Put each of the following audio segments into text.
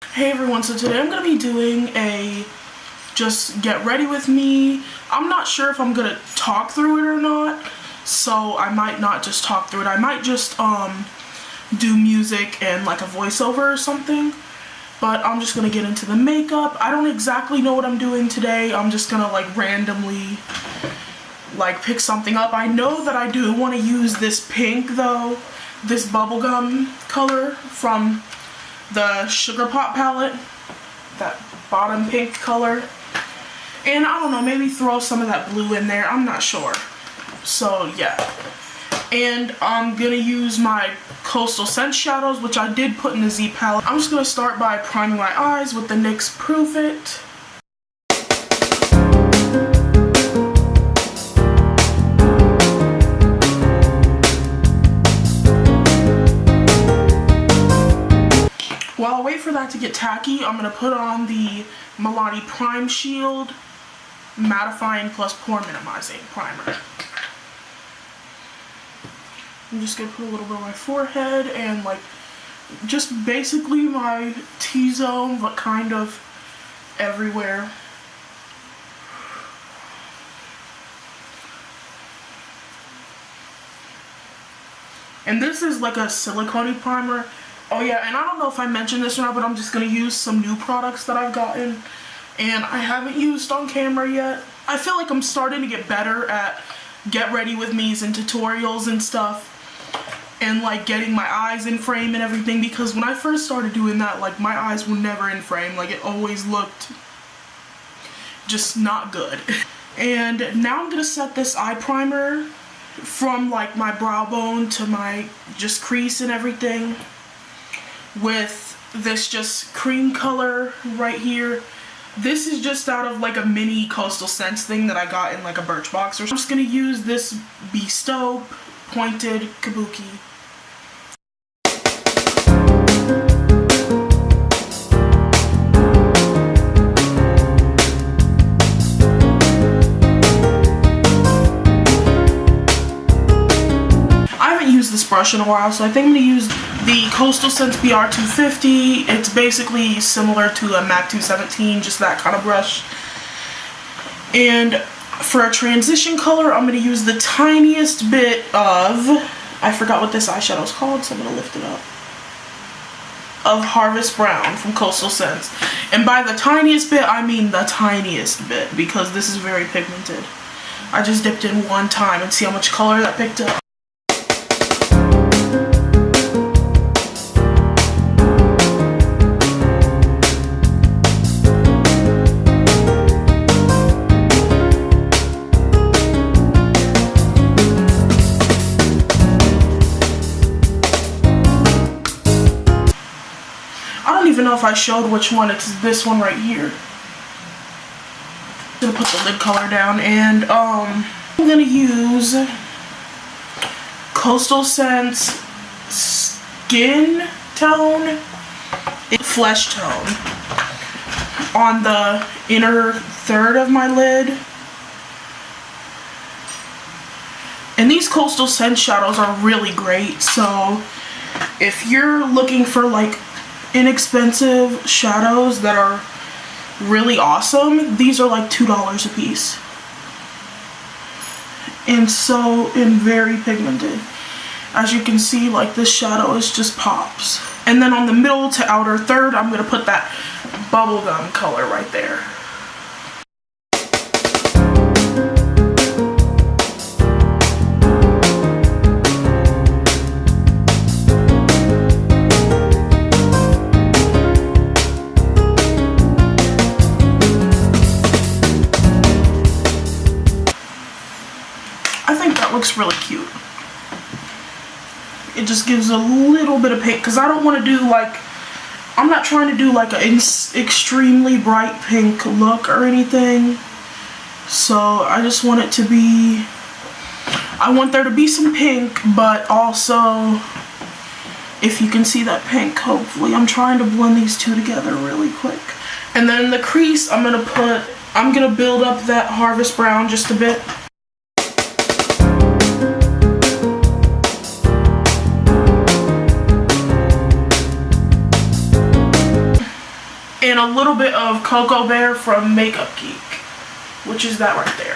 Hey everyone, so today I'm going to be doing a just get ready with me. I'm not sure if I'm going to talk through it or not, so I might not just talk through it. I might just do music and like a voiceover or something, but I'm just going to get into the makeup. I don't exactly know what I'm doing today. I'm just going to like randomly like pick something up. I know that I do want to use this pink though, this bubblegum color from the Sugar Pop palette, that bottom pink color, and I don't know, maybe throw some of that blue in there, I'm not sure. So yeah, and I'm gonna use my Coastal Scents shadows, which I did put in the Z palette. I'm just gonna start by priming my eyes with the NYX Proof It. While I wait for that to get tacky, I'm going to put on the Milani Prime Shield Mattifying Plus Pore Minimizing Primer. I'm just going to put a little bit on my forehead and like just basically my T-zone, but kind of everywhere. And this is like a silicone primer. Oh yeah, and I don't know if I mentioned this or not, but I'm just going to use some new products that I've gotten and I haven't used on camera yet. I feel like I'm starting to get better at get ready with me's and tutorials and stuff, and like getting my eyes in frame and everything, because when I first started doing that, like my eyes were never in frame. Like it always looked just not good. And now I'm going to set this eye primer from like my brow bone to my just crease and everything with this just cream color right here. This is just out of like a mini Coastal Scents thing that I got in like a Birchbox. I'm just gonna use this Bestow Pointed Kabuki. This brush in a while, so I think I'm going to use the Coastal Scents BR250. It's basically similar to a MAC 217, just that kind of brush. And for a transition color, I'm going to use the tiniest bit of, I forgot what this eyeshadow is called, so I'm going to lift it up, of Harvest Brown from Coastal Scents. And by the tiniest bit, I mean the tiniest bit, because this is very pigmented. I just dipped in one time and see how much color that picked up. I don't even know if I showed which one. It's this one right here. I'm gonna put the lid color down, and I'm gonna use Coastal Scents Skin Tone, Flesh Tone on the inner third of my lid. And these Coastal Scents shadows are really great, so if you're looking for like inexpensive shadows that are really awesome, these are like $2 a piece, and very pigmented. As you can see, like this shadow is just pops. And then on the middle to outer third, I'm gonna put that bubblegum color right there. Looks really cute. It just gives a little bit of pink, because I don't want to do like, I'm not trying to do like an extremely bright pink look or anything, so I just want it to be, I want there to be some pink, but also, if you can see that pink, hopefully, I'm trying to blend these two together really quick. And then in the crease, I'm gonna build up that Harvest Brown just a bit. and a little bit of Cocoa Bear from Makeup Geek, which is that right there.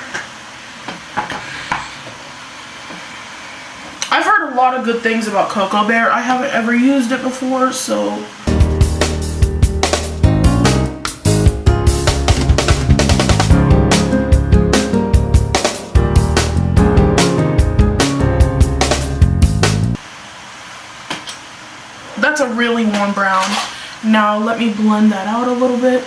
I've heard a lot of good things about Cocoa Bear. I haven't ever used it before, so... That's a really warm brown. Now let me blend that out a little bit.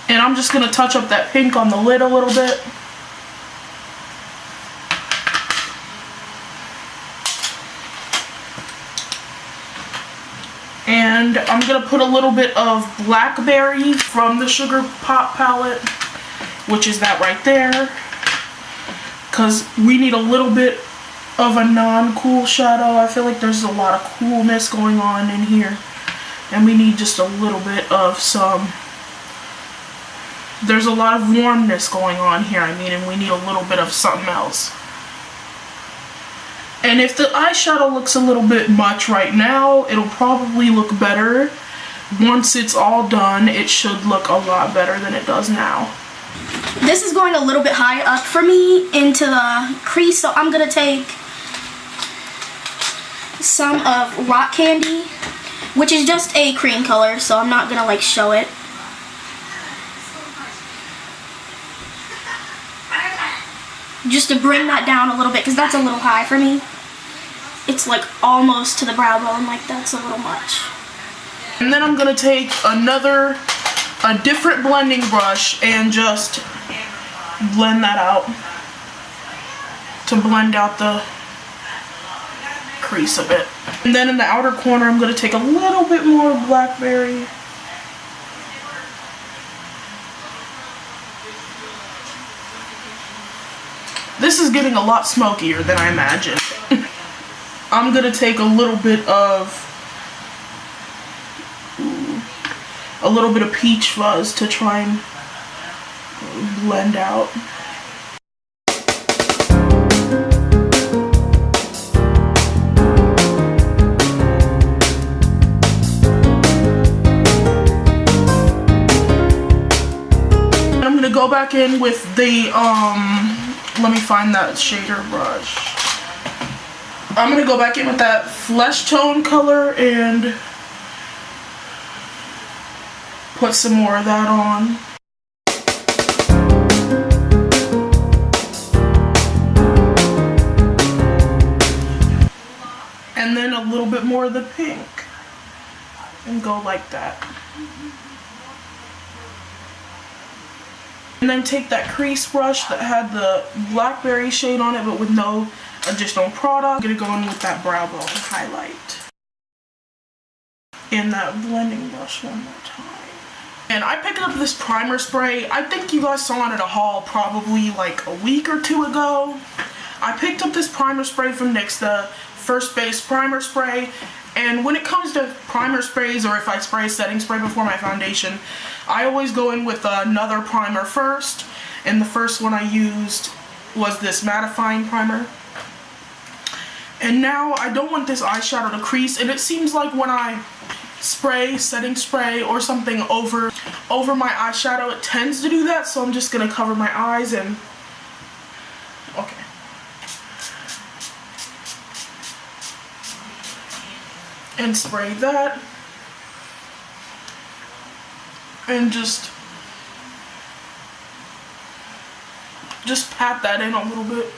And I'm just gonna touch up that pink on the lid a little bit. And I'm going to put a little bit of Blackberry from the Sugar Pop palette, which is that right there. Because we need a little bit of a non-cool shadow. I feel like there's a lot of coolness going on in here. And we need just a little bit of some... There's a lot of warmness going on here, and we need a little bit of something else. And if the eyeshadow looks a little bit much right now, it'll probably look better. Once it's all done, it should look a lot better than it does now. This is going a little bit high up for me into the crease, so I'm going to take some of Rock Candy, which is just a cream color, so I'm not going to show it. Just to bring that down a little bit, because that's a little high for me. It's almost to the brow bone, that's a little much. And then I'm going to take a different blending brush and just blend that out to blend out the crease a bit. And then in the outer corner, I'm going to take a little bit more Blackberry. This is getting a lot smokier than I imagined. I'm gonna take a little bit of peach fuzz to try and blend out. And I'm gonna go back in with the let me find that shader brush. I'm going to go back in with that flesh tone color and put some more of that on. And then a little bit more of the pink. And go like that. And then take that crease brush that had the Blackberry shade on it but with no additional product. I'm going to go in with that brow bone highlight. And that blending brush one more time. And I picked up this primer spray. I think you guys saw it at a haul probably a week or two ago. I picked up this primer spray from NYX, the First Base Primer Spray. And when it comes to primer sprays, or if I spray setting spray before my foundation, I always go in with another primer first. And the first one I used was this mattifying primer. And now I don't want this eyeshadow to crease, and it seems like when I spray, setting spray, or something over my eyeshadow, it tends to do that, so I'm just going to cover my eyes and... Okay. And spray that. And just pat that in a little bit.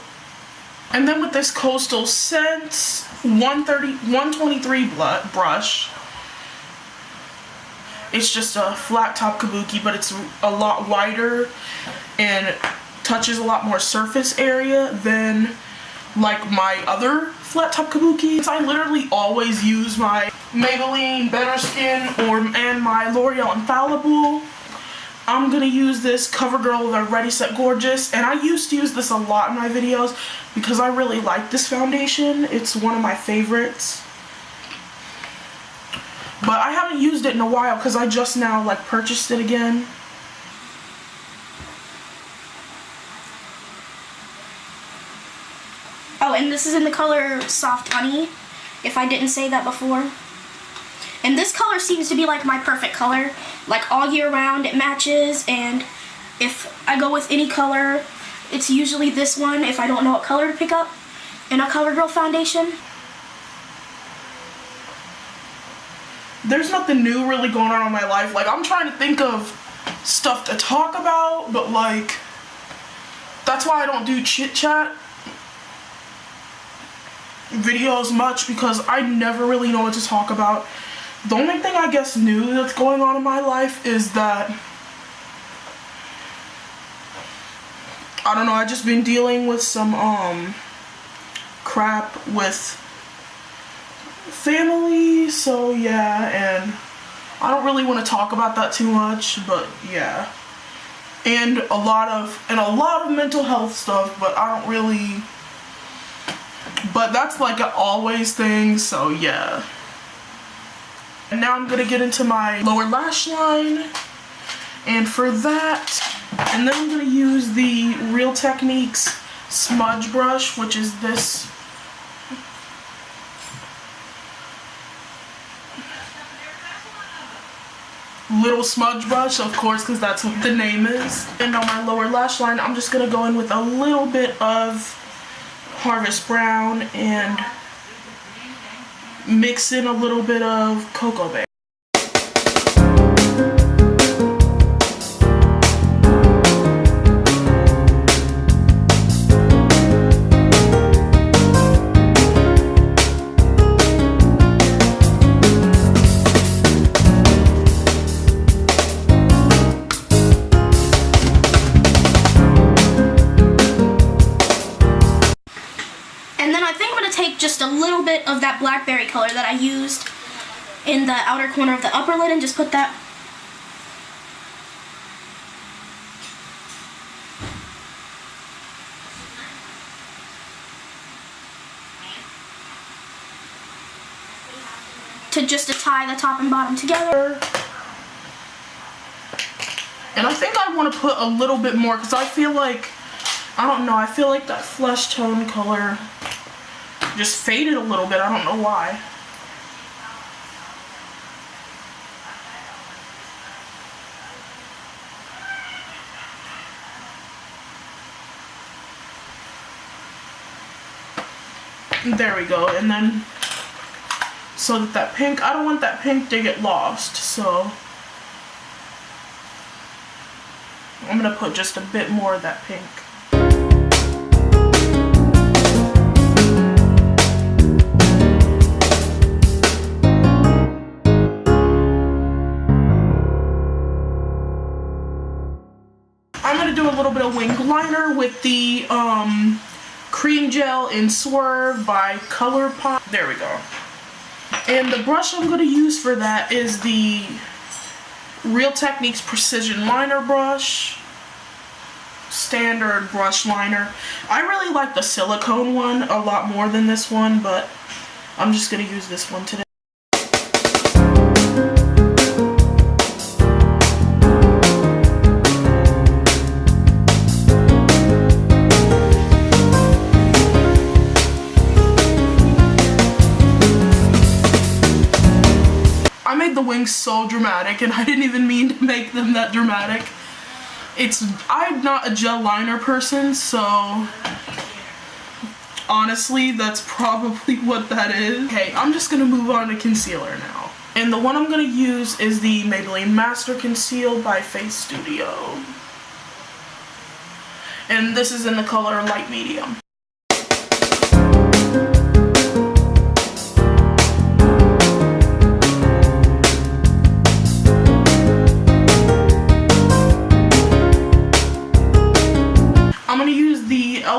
And then with this Coastal Scents 123 brush, it's just a flat top kabuki, but it's a lot wider and touches a lot more surface area than my other flat top kabukis. I literally always use my Maybelline Better Skin and my L'Oreal Infallible. I'm going to use this CoverGirl the Ready Set Gorgeous, and I used to use this a lot in my videos because I really like this foundation. It's one of my favorites. But I haven't used it in a while because I just now like purchased it again. Oh, and this is in the color Soft Honey, if I didn't say that before. And this color seems to be like my perfect color. Like all year round it matches, and if I go with any color, it's usually this one if I don't know what color to pick up in a CoverGirl foundation. There's nothing new really going on in my life. Like, I'm trying to think of stuff to talk about, but like, that's why I don't do chit chat videos much, because I never really know what to talk about. The only thing I guess new that's going on in my life is that, I don't know, I've just been dealing with some crap with family, so yeah, and I don't really want to talk about that too much, but yeah. And a lot of mental health stuff, but I don't really, but that's like an always thing, so yeah. And now I'm gonna get into my lower lash line, and for that, and then I'm gonna use the Real Techniques smudge brush, which is this little smudge brush, of course, because that's what the name is. And on my lower lash line, I'm just gonna go in with a little bit of Harvest Brown and mix in a little bit of Cocoa Bear. Just a little bit of that blackberry color that I used in the outer corner of the upper lid, and just put that to tie the top and bottom together. And I think I want to put a little bit more, because I feel like, I don't know, I feel like that flesh tone color just faded a little bit. I don't know why. There we go. And then so that pink, I don't want that pink to get lost, so I'm gonna put just a bit more of that pink. I'm gonna do a little bit of wing liner with the cream gel in Swerve by ColourPop. There we go. And the brush I'm gonna use for that is the Real Techniques Precision Liner Brush. Standard brush liner. I really like the silicone one a lot more than this one, but I'm just gonna use this one today. The wings so dramatic, and I didn't even mean to make them that dramatic. I'm not a gel liner person, so honestly that's probably what that is. Okay, I'm just gonna move on to concealer now, and the one I'm gonna use is the Maybelline Master Conceal by Face Studio, and this is in the color light medium.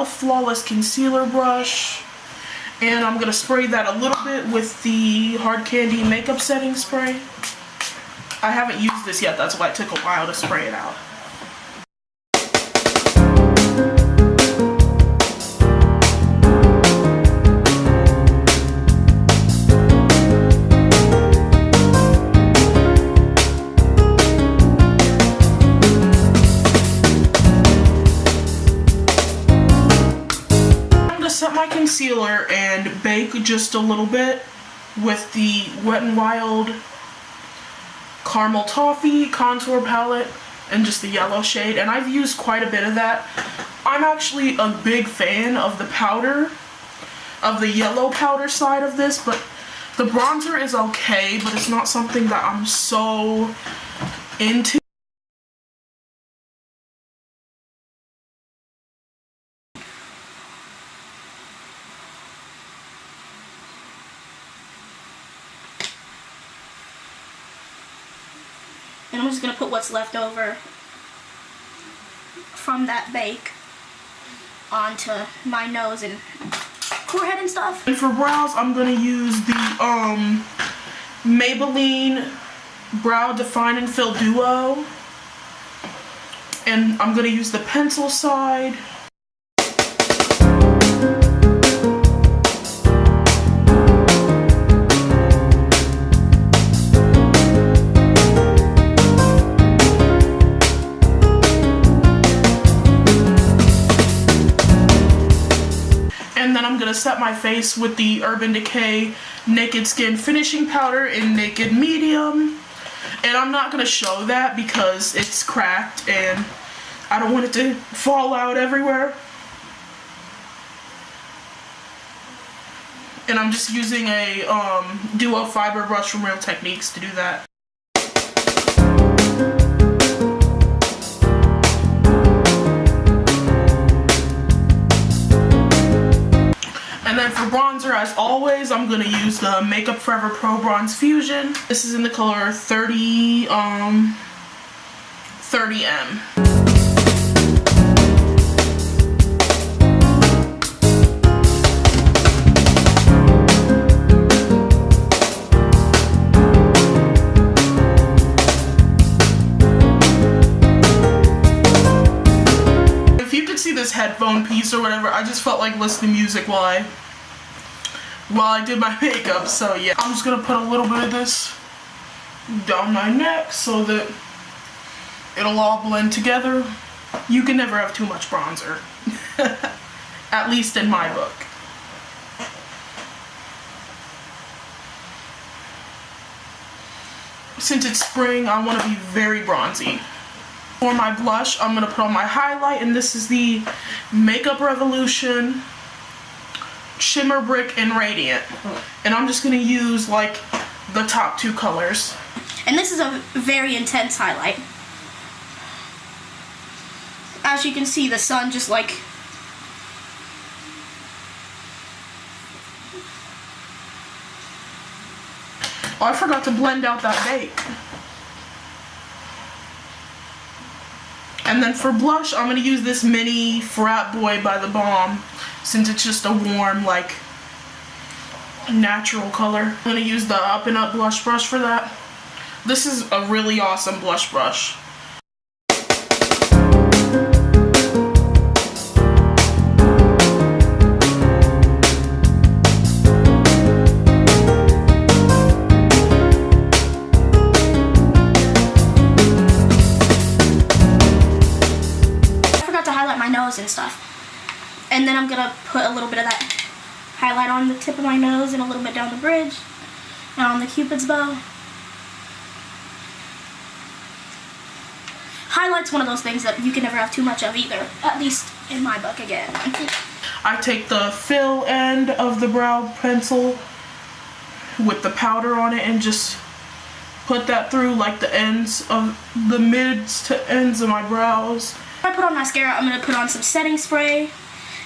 Flawless concealer brush, and I'm gonna spray that a little bit with the Hard Candy makeup setting spray. I haven't used this yet, that's why it took a while to spray it out. concealer and bake just a little bit with the Wet n Wild Caramel Toffee contour palette and just the yellow shade, and I've used quite a bit of that. I'm actually a big fan of the powder, of the yellow powder side of this, but the bronzer is okay, but it's not something that I'm so into. And I'm just going to put what's left over from that bake onto my nose and forehead and stuff. And for brows, I'm going to use the Maybelline Brow Define and Fill Duo. And I'm going to use the pencil side. And then I'm going to set my face with the Urban Decay Naked Skin Finishing Powder in Naked Medium. And I'm not going to show that because it's cracked and I don't want it to fall out everywhere. And I'm just using a Duo Fiber brush from Real Techniques to do that. And then for bronzer, as always, I'm going to use the Makeup Forever Pro Bronze Fusion. This is in the color 30M. If you could see this headphone piece or whatever, I just felt like listening to music while I did my makeup, so yeah. I'm just gonna put a little bit of this down my neck so that it'll all blend together. You can never have too much bronzer. At least in my book. Since it's spring, I want to be very bronzy. For my blush, I'm gonna put on my highlight, and this is the Makeup Revolution Shimmer Brick and Radiant. And I'm just gonna use like the top two colors. And this is a very intense highlight. As you can see, the sun just like oh, I forgot to blend out that bake. And then for blush, I'm gonna use this mini Frat Boy by The Balm, since it's just a warm, like, natural color. I'm gonna use the Up and Up blush brush for that. This is a really awesome blush brush. And stuff. And then I'm gonna put a little bit of that highlight on the tip of my nose and a little bit down the bridge and on the Cupid's bow. Highlight's one of those things that you can never have too much of either, at least in my book again. I take the fill end of the brow pencil with the powder on it and just put that through like the ends of the mids to ends of my brows. When I put on mascara, I'm going to put on some setting spray.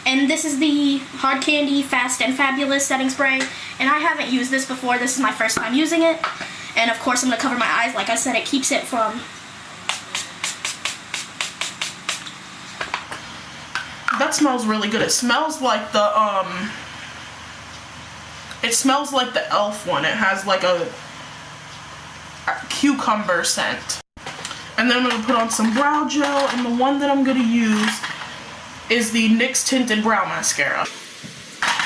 And this is the Hard Candy Fast and Fabulous setting spray. And I haven't used this before. This is my first time using it. And of course I'm going to cover my eyes. Like I said, it keeps it from... That smells really good. It smells like the, it smells like the e.l.f. one. It has like a cucumber scent. And then I'm going to put on some brow gel, and the one that I'm going to use is the NYX Tinted Brow Mascara.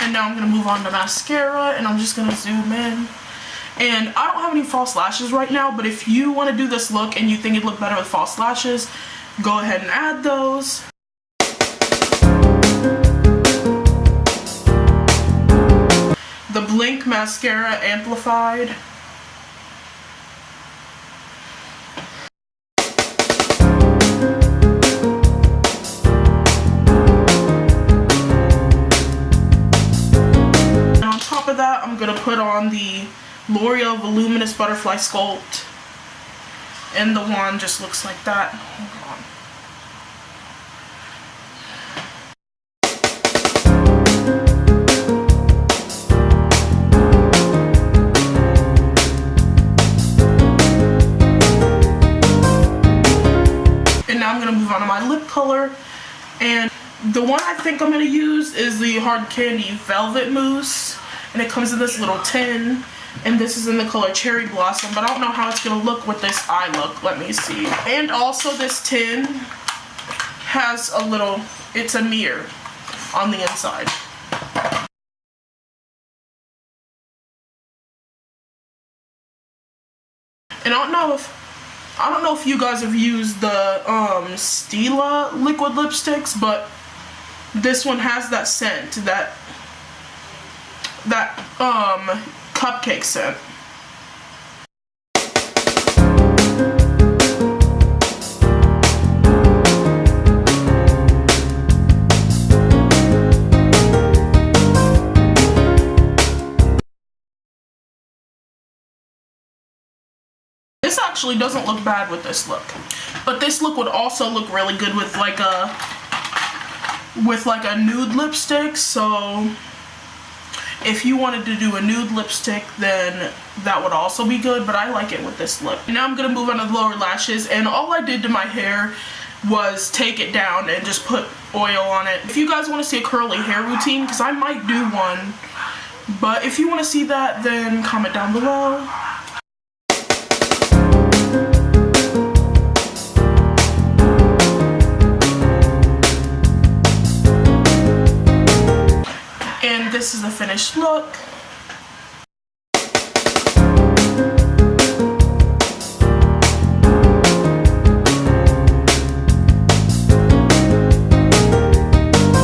And now I'm going to move on to mascara, and I'm just going to zoom in. And I don't have any false lashes right now, but if you want to do this look and you think it'd look better with false lashes, go ahead and add those. Blink Mascara Amplified. And on top of that, I'm gonna put on the L'Oreal Voluminous Butterfly Sculpt. And the wand just looks like that. Hold on. And now I'm gonna move on to my lip color. And the one I think I'm gonna use is the Hard Candy Velvet Mousse. And it comes in this little tin. And this is in the color Cherry Blossom, but I don't know how it's gonna look with this eye look. Let me see. And also this tin has a little, it's a mirror on the inside. And I don't know if you guys have used the Stila liquid lipsticks, but this one has that scent, that cupcake scent. This actually doesn't look bad with this look, but this look would also look really good with like a nude lipstick. So if you wanted to do a nude lipstick, then that would also be good, but I like it with this lip. Now I'm gonna move on to the lower lashes, and all I did to my hair was take it down and just put oil on it. If you guys want to see a curly hair routine, because I might do one, but if you want to see that, then comment down below. And this is the finished look.